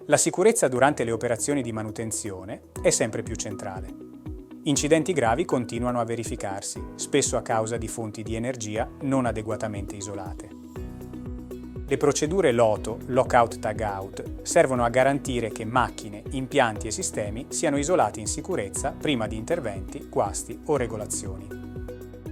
La sicurezza durante le operazioni di manutenzione è sempre più centrale. Incidenti gravi continuano a verificarsi, spesso a causa di fonti di energia non adeguatamente isolate. Le procedure LOTO, Lockout Tagout, servono a garantire che macchine, impianti e sistemi siano isolati in sicurezza prima di interventi, guasti o regolazioni.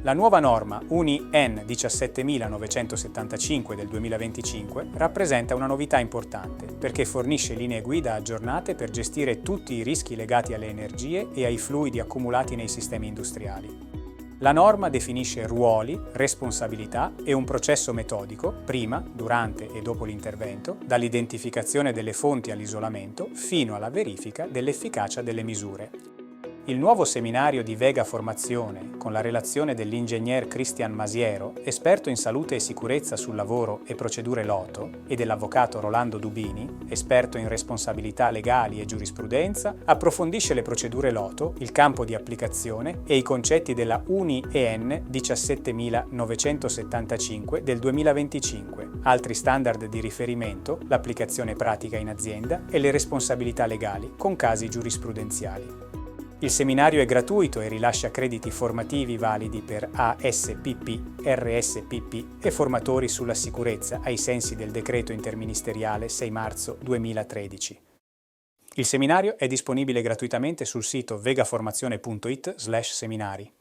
La nuova norma UNI N 17975 del 2025 rappresenta una novità importante perché fornisce linee guida aggiornate per gestire tutti i rischi legati alle energie e ai fluidi accumulati nei sistemi industriali. La norma definisce ruoli, responsabilità e un processo metodico prima, durante e dopo l'intervento, dall'identificazione delle fonti all'isolamento fino alla verifica dell'efficacia delle misure. Il nuovo seminario di Vega Formazione, con la relazione dell'ingegner Cristian Masiero, esperto in salute e sicurezza sul lavoro e procedure LOTO, e dell'avvocato Rolando Dubini, esperto in responsabilità legali e giurisprudenza, approfondisce le procedure LOTO, il campo di applicazione e i concetti della UNI EN 17975 del 2025, altri standard di riferimento, l'applicazione pratica in azienda e le responsabilità legali con casi giurisprudenziali. Il seminario è gratuito e rilascia crediti formativi validi per ASPP, RSPP e formatori sulla sicurezza ai sensi del decreto interministeriale 6 marzo 2013. Il seminario è disponibile gratuitamente sul sito vegaformazione.it/seminari.